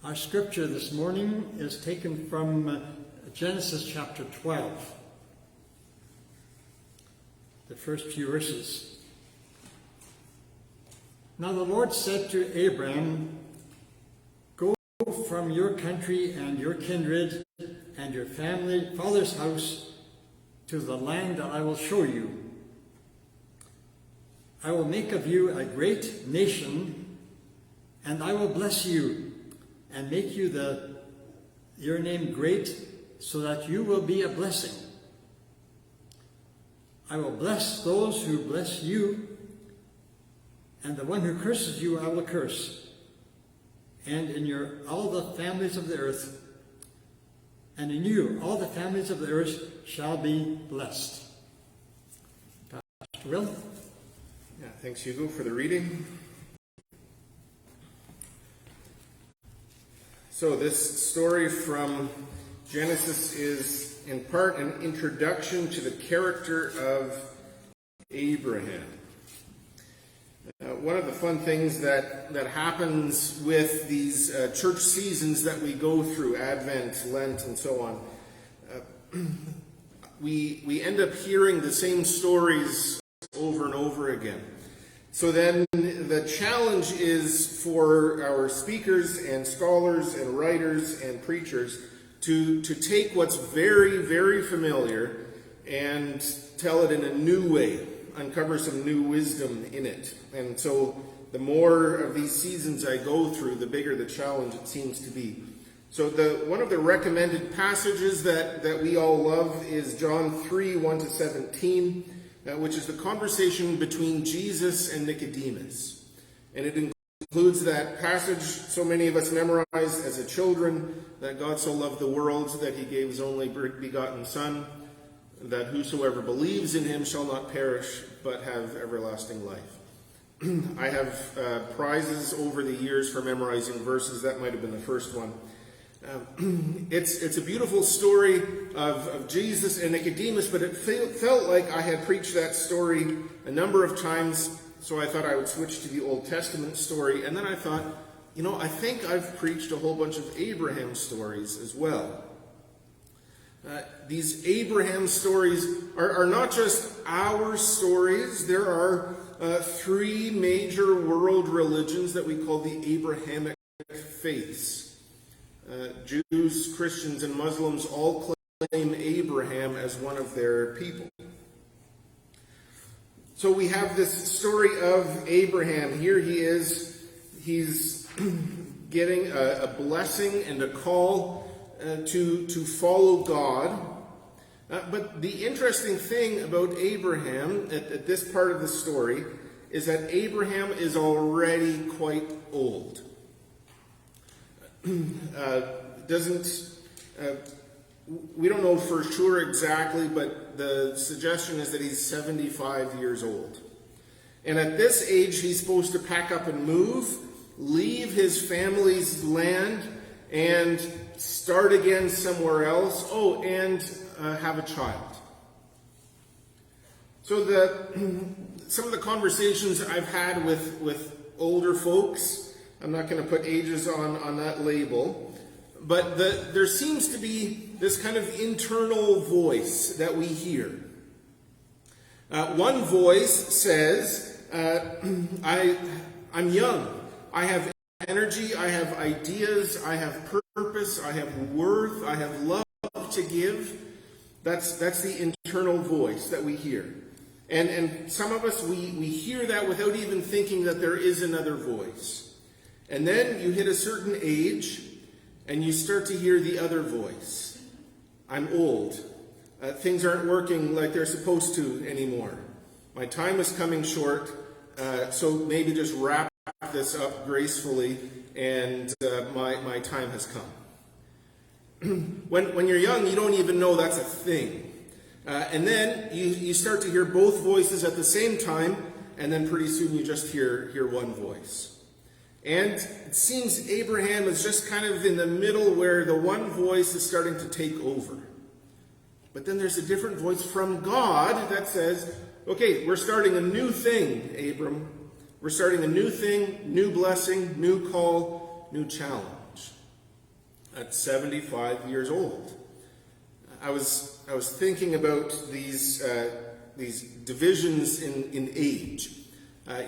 Our scripture this morning is taken from Genesis chapter 12, the first few verses. Now the Lord said to Abram, "Go from your country and your kindred and your father's house to the land that I will show you. I will make of you a great nation, and I will bless you and make you your name great, so that you will be a blessing. I will bless those who bless you, and the one who curses you I will curse. And in all the families of the earth, and in you all the families of the earth shall be blessed." Pastor Will? Yeah, thanks, Hugo, for the reading. So this story from Genesis is in part an introduction to the character of Abraham. One of the fun things that happens with these church seasons that we go through, Advent, Lent, and so on, we end up hearing the same stories over and over again. So then the challenge is for our speakers and scholars and writers and preachers to take what's very, very familiar and tell it in a new way, uncover some new wisdom in it. And so the more of these seasons I go through, the bigger the challenge it seems to be. So one of the recommended passages that we all love is John 3, 1-17. Which is the conversation between Jesus and Nicodemus. And it includes that passage so many of us memorized as a children, that God so loved the world that he gave his only begotten Son, that whosoever believes in him shall not perish, but have everlasting life. I have prizes over the years for memorizing verses. That might have been the first one. It's a beautiful story of Jesus and Nicodemus, but it felt like I had preached that story a number of times, so I thought I would switch to the Old Testament story. And then I thought, I think I've preached a whole bunch of Abraham stories as well. These Abraham stories are not just our stories. There are three major world religions that we call the Abrahamic faiths. Jews, Christians, and Muslims all claim Abraham as one of their people. So we have this story of Abraham. Here he is. He's getting a blessing and a call to follow God. But the interesting thing about Abraham at this part of the story is that Abraham is already quite old. We don't know for sure exactly, but the suggestion is that he's 75 years old. And at this age, he's supposed to pack up and move, leave his family's land, and start again somewhere else. Oh, and have a child. So some of the conversations I've had with older folks, I'm not going to put ages on that label, but there seems to be this kind of internal voice that we hear. One voice says, I'm young, I have energy, I have ideas, I have purpose, I have worth, I have love to give. That's the internal voice that we hear. And some of us, we hear that without even thinking that there is another voice. And then you hit a certain age, and you start to hear the other voice. I'm old. Things aren't working like they're supposed to anymore. My time is coming short, so maybe just wrap this up gracefully, and my time has come. When you're young, you don't even know that's a thing. And then you start to hear both voices at the same time, and then pretty soon you just hear one voice. And it seems Abraham is just kind of in the middle where the one voice is starting to take over. But then there's a different voice from God that says, okay, we're starting a new thing, Abram. We're starting a new thing, new blessing, new call, new challenge. at 75 years old. I was thinking about these divisions in age.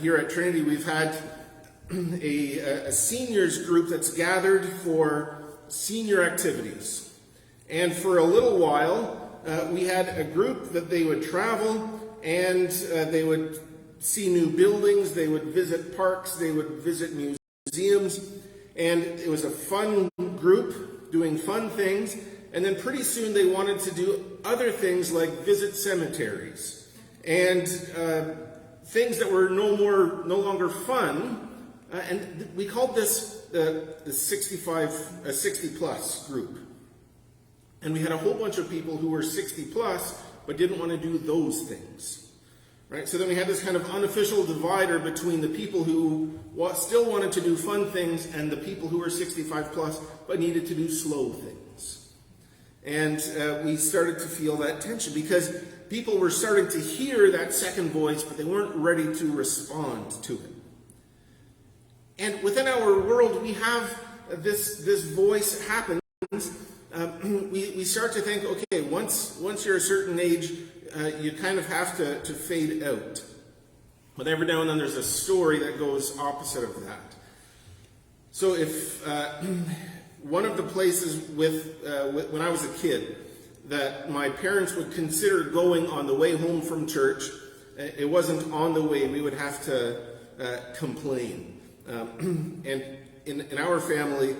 Here at Trinity, we've had a seniors group that's gathered for senior activities. And for a little while, we had a group that they would travel and they would see new buildings, they would visit parks, they would visit museums, and it was a fun group doing fun things. And then pretty soon they wanted to do other things like visit cemeteries and things that were no longer fun. And we called this the 60 plus group. And we had a whole bunch of people who were 60 plus but didn't want to do those things. Right? So then we had this kind of unofficial divider between the people who still wanted to do fun things and the people who were 65 plus but needed to do slow things. And we started to feel that tension because people were starting to hear that second voice, but they weren't ready to respond to it. And within our world, we have this voice happens. We start to think, okay, once you're a certain age, you kind of have to fade out. But every now and then there's a story that goes opposite of that. So if one of the places when I was a kid that my parents would consider going on the way home from church, it wasn't on the way, we would have to complain. And in our family,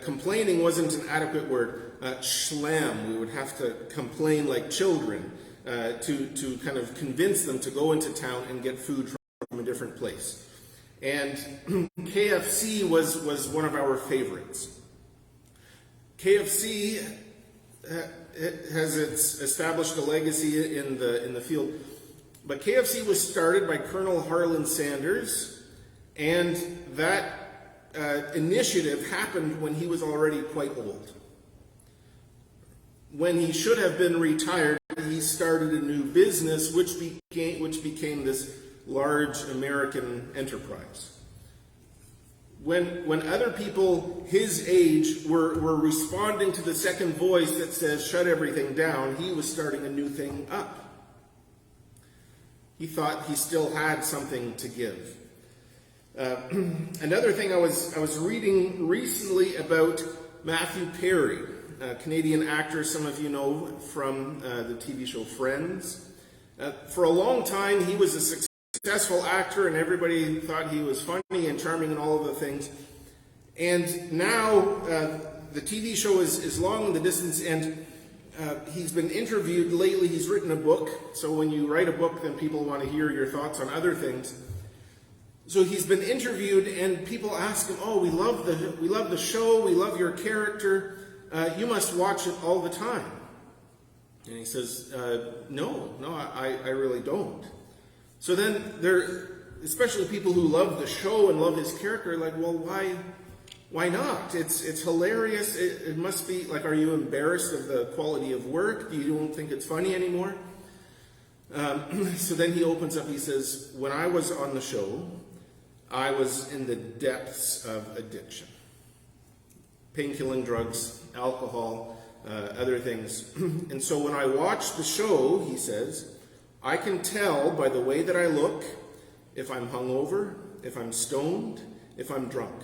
complaining wasn't an adequate word. Schlam, we would have to complain like children to kind of convince them to go into town and get food from a different place. And KFC was one of our favorites. KFC has established a legacy in the field, but KFC was started by Colonel Harlan Sanders, and that initiative happened when he was already quite old. When he should have been retired, he started a new business, which became this large American enterprise. When other people his age were responding to the second voice that says, shut everything down, he was starting a new thing up. He thought he still had something to give. Another thing I was reading recently about Matthew Perry, a Canadian actor some of you know from the TV show Friends. For a long time, he was a successful actor, and everybody thought he was funny and charming and all of the things. And now the TV show is long in the distance, and he's been interviewed lately. He's written a book, so when you write a book, then people want to hear your thoughts on other things. So he's been interviewed, and people ask him, "Oh, we love the show. We love your character. You must watch it all the time." And he says, "No, I really don't." So then especially people who love the show and love his character, are like, well, why not? It's hilarious. It must be like, are you embarrassed of the quality of work? You don't think it's funny anymore? So then he opens up. He says, "When I was on the show, I was in the depths of addiction. Pain-killing drugs, alcohol, other things. And so when I watch the show," he says, "I can tell by the way that I look if I'm hungover, if I'm stoned, if I'm drunk.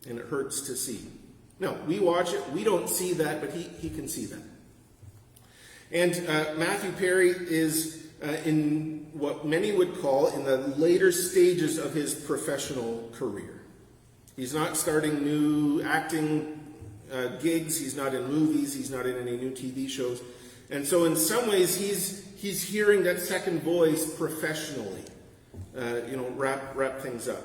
And it hurts to see." No, we watch it, we don't see that, but he can see that. And Matthew Perry is in what many would call in the later stages of his professional career. He's not starting new acting gigs, he's not in movies, he's not in any new TV shows. And so in some ways he's hearing that second voice professionally, wrap things up.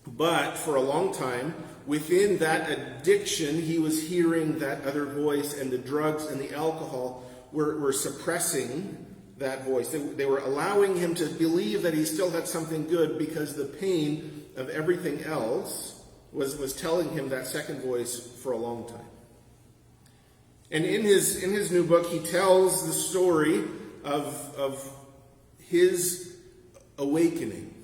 But for a long time, within that addiction, he was hearing that other voice, and the drugs and the alcohol were suppressing that voice. They were allowing him to believe that he still had something good because the pain of everything else was telling him that second voice for a long time. And in his new book, he tells the story of his awakening,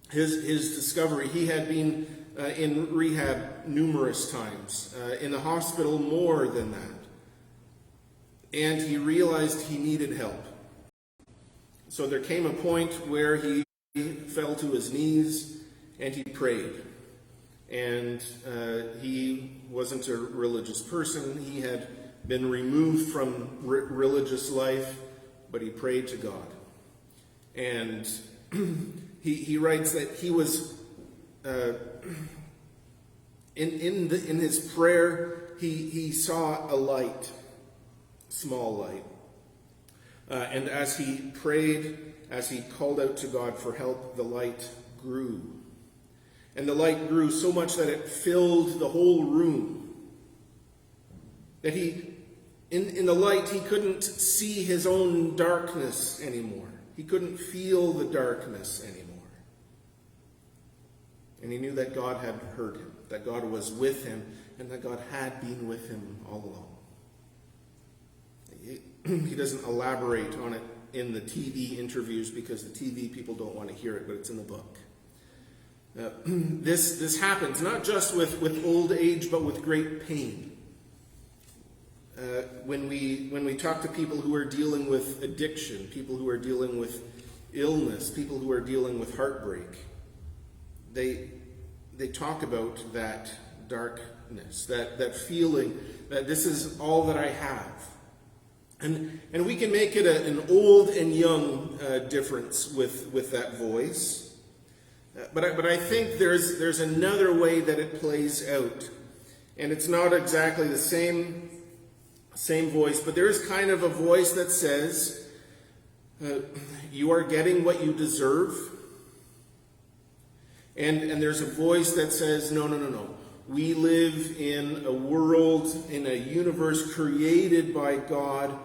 his discovery. He had been in rehab numerous times, in the hospital more than that. And he realized he needed help. So there came a point where he fell to his knees and he prayed. And he wasn't a religious person. He had been removed from religious life, but he prayed to God. And he writes that he was in his prayer. He saw a light, small light, and as he prayed, as he called out to God for help, the light grew, and the light grew so much that it filled the whole room. That in the light, he couldn't see his own darkness anymore. He couldn't feel the darkness anymore. And he knew that God had heard him, that God was with him, and that God had been with him all along. He doesn't elaborate on it in the TV interviews because the TV people don't want to hear it, but it's in the book. This happens not just with old age, but with great pain. When we talk to people who are dealing with addiction, people who are dealing with illness, people who are dealing with heartbreak, they talk about that darkness, that feeling that this is all that I have. And we can make it an old and young difference with that voice. But I think there's another way that it plays out. And it's not exactly the same voice, but there is kind of a voice that says, you are getting what you deserve. And there's a voice that says, no. We live in a world, in a universe created by God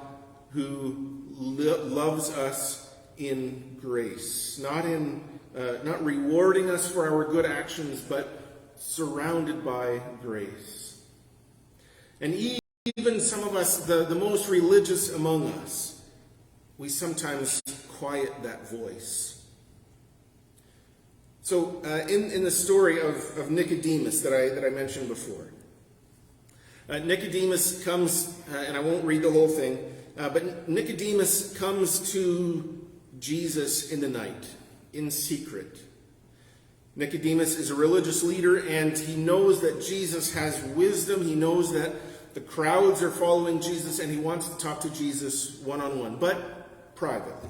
who loves us in grace. Not rewarding us for our good actions, but surrounded by grace. And even some of us, the most religious among us, we sometimes quiet that voice. So in the story of Nicodemus that I mentioned before, Nicodemus comes, and I won't read the whole thing, but Nicodemus comes to Jesus in the night, in secret. Nicodemus is a religious leader, and he knows that Jesus has wisdom. He knows that the crowds are following Jesus, and he wants to talk to Jesus one-on-one, but privately.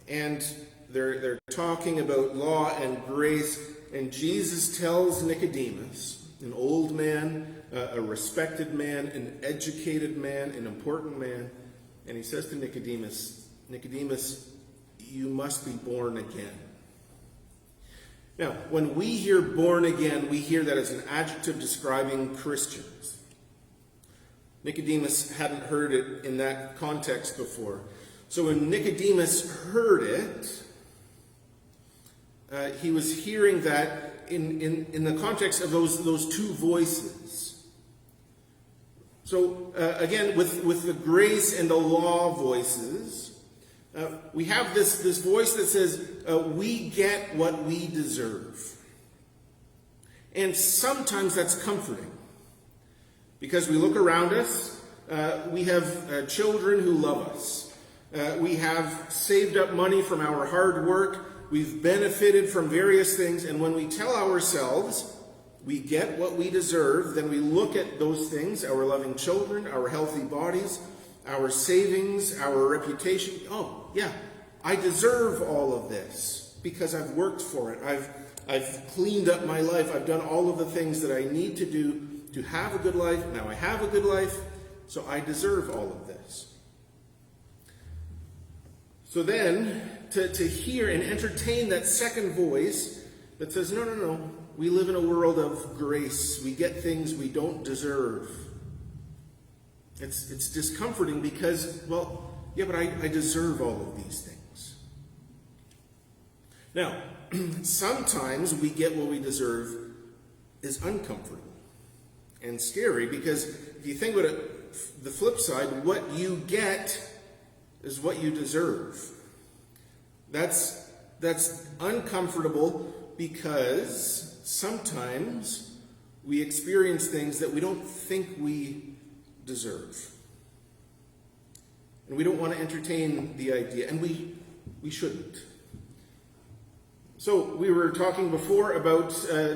And they're talking about law and grace, and Jesus tells Nicodemus, an old man, a respected man, an educated man, an important man, and he says to Nicodemus, you must be born again. Now, when we hear born again, we hear that as an adjective describing Christians. Nicodemus hadn't heard it in that context before. So when Nicodemus heard it, he was hearing that in the context of those two voices. So again, with the grace and the law voices, we have this voice that says, we get what we deserve. And sometimes that's comforting. Because we look around us, we have children who love us. We have saved up money from our hard work. We've benefited from various things, and when we tell ourselves we get what we deserve, then we look at those things, our loving children, our healthy bodies, our savings, our reputation. Oh, yeah, I deserve all of this because I've worked for it. I've cleaned up my life. I've done all of the things that I need to do to have a good life. Now I have a good life, so I deserve all of this. So then, to hear and entertain that second voice that says, no, we live in a world of grace. We get things we don't deserve. It's discomforting because, well, yeah, but I deserve all of these things. Now, sometimes we get what we deserve is uncomfortable and scary because if you think about it, the flip side, what you get is what you deserve. That's uncomfortable, because sometimes we experience things that we don't think we deserve. And we don't want to entertain the idea, and we shouldn't. So we were talking before about,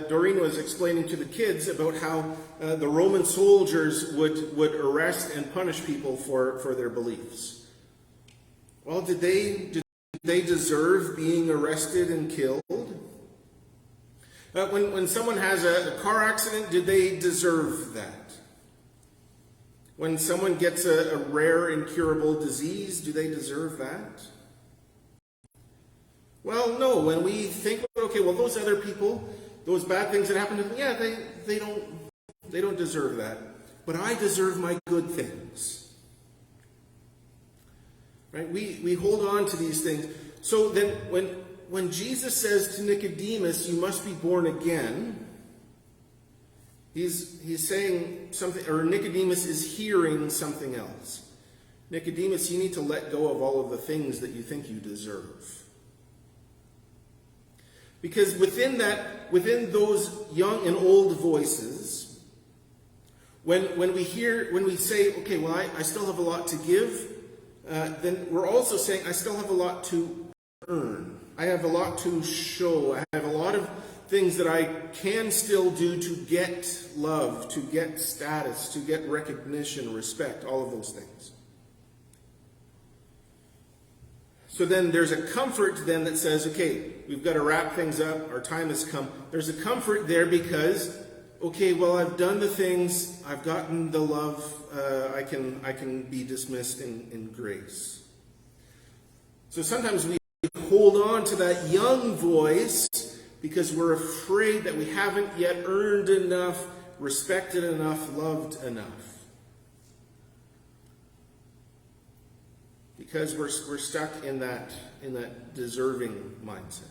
Doreen was explaining to the kids about how the Roman soldiers would arrest and punish people for their beliefs. Well, did they deserve being arrested and killed? When someone has a car accident, did they deserve that? When someone gets a rare incurable disease, do they deserve that? Well, no. When we think, okay, well, those other people, those bad things that happen to them, yeah, they don't deserve that. But I deserve my good things. Right? We hold on to these things. So then when Jesus says to Nicodemus, you must be born again, he's saying something, or Nicodemus is hearing something else. Nicodemus, you need to let go of all of the things that you think you deserve. Because within those young and old voices, when we say, okay, well, I still have a lot to give, then we're also saying I still have a lot to earn. I have a lot to show. I have a lot of things that I can still do to get love, to get status, to get recognition, respect, all of those things. So then there's a comfort then that says, okay, we've got to wrap things up. Our time has come. There's a comfort there because, okay, well, I've done the things. I've gotten the love. I can be dismissed in grace. So sometimes we hold on to that young voice because we're afraid that we haven't yet earned enough, respected enough, loved enough. Because we're stuck in that deserving mindset.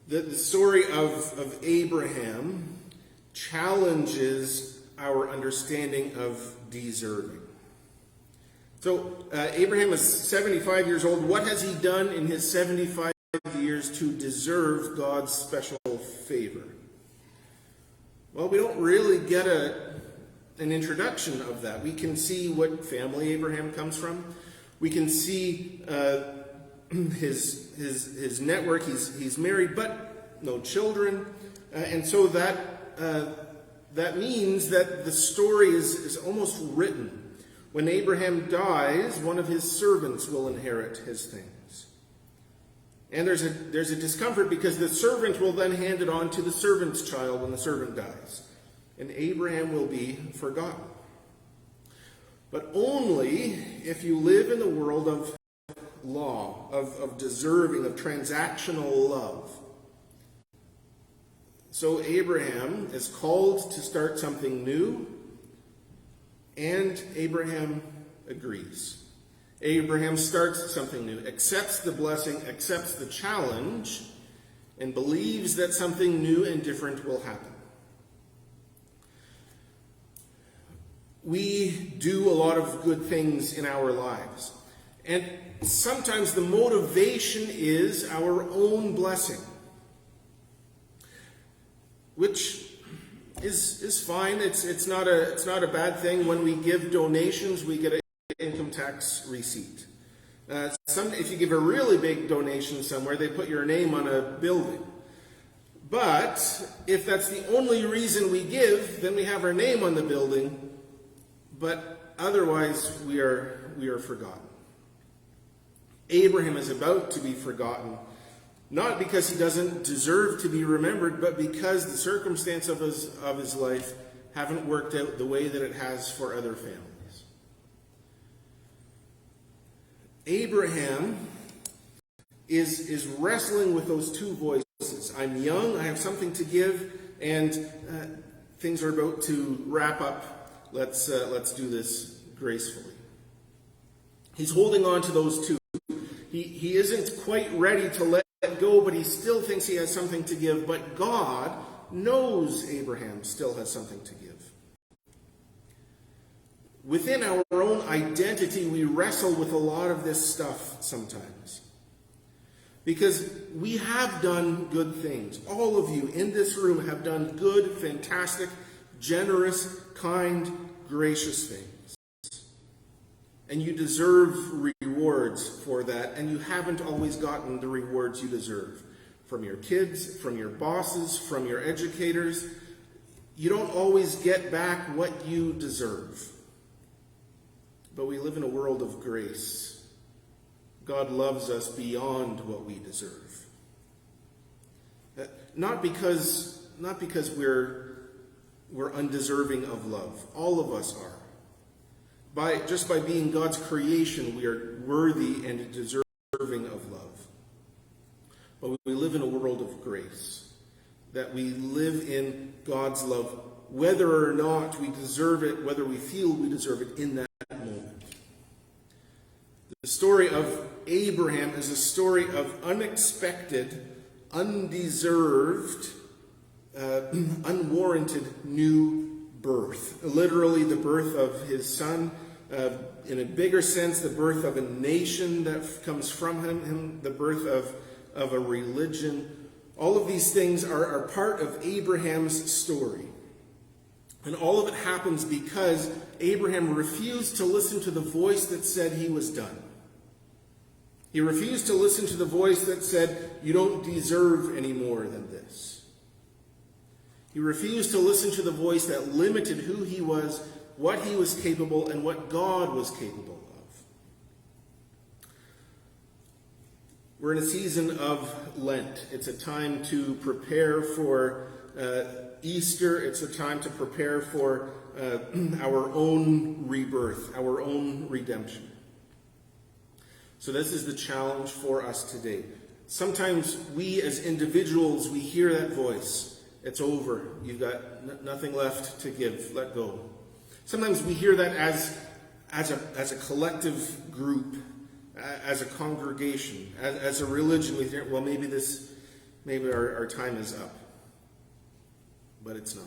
The story of Abraham challenges our understanding of deserving. So Abraham is 75 years old. What has he done in his 75 years to deserve God's special favor? Well, we don't really get an introduction of that. We can see what family Abraham comes from. We can see his network. He's married, but no children, and so that means that the story is almost written. When Abraham dies, one of his servants will inherit his things, and there's a discomfort because the servant will then hand it on to the servant's child when the servant dies. And Abraham will be forgotten. But only if you live in the world of law, of deserving, of transactional love. So Abraham is called to start something new, and Abraham agrees. Abraham starts something new, accepts the blessing, accepts the challenge, and believes that something new and different will happen. We do a lot of good things in our lives. And sometimes the motivation is our own blessing. Which is fine. It's not a bad thing. When we give donations, we get an income tax receipt. If you give a really big donation somewhere, they put your name on a building. But if that's the only reason we give, then we have our name on the building. But otherwise, we are forgotten. Abraham is about to be forgotten, not because he doesn't deserve to be remembered, but because the circumstance of his life haven't worked out the way that it has for other families. Abraham is wrestling with those two voices. I'm young, I have something to give, and things are about to wrap up. Let's do this gracefully. He's holding on to those two. He isn't quite ready to let go, but he still thinks he has something to give. But God knows Abraham still has something to give. Within our own identity, we wrestle with a lot of this stuff sometimes. Because we have done good things. All of you in this room have done good, fantastic, generous, kind, gracious things. And you deserve rewards for that, and you haven't always gotten the rewards you deserve. From your kids, from your bosses, from your educators. You don't always get back what you deserve. But we live in a world of grace. God loves us beyond what we deserve. Not because we're undeserving of love. All of us are. Just by being God's creation, we are worthy and deserving of love. But we live in a world of grace. That we live in God's love, whether or not we deserve it, whether we feel we deserve it in that moment. The story of Abraham is a story of unexpected, undeserved, unwarranted new birth. Literally the birth of his son. In a bigger sense, the birth of a nation that comes from him, the birth of a religion. All of these things are part of Abraham's story. And all of it happens because Abraham refused to listen to the voice that said he was done. He refused to listen to the voice that said, you don't deserve any more than this. He refused to listen to the voice that limited who he was, what he was capable, and what God was capable of. We're in a season of Lent. It's a time to prepare for Easter. It's a time to prepare for our own rebirth, our own redemption. So this is the challenge for us today. Sometimes we as individuals, we hear that voice. It's over. You've got nothing left to give. Let go. Sometimes we hear that as a collective group, as a congregation, as a religion. We think, well, maybe our time is up. But it's not.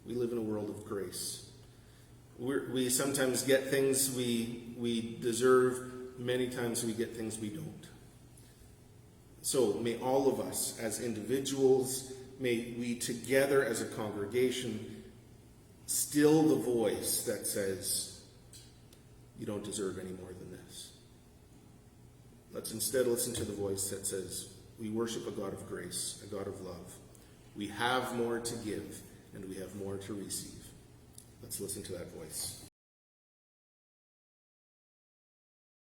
We live in a world of grace. We sometimes get things we deserve. Many times we get things we don't. So may all of us as individuals, may we together as a congregation still the voice that says, you don't deserve any more than this. Let's instead listen to the voice that says, we worship a God of grace, a God of love. We have more to give, and we have more to receive. Let's listen to that voice.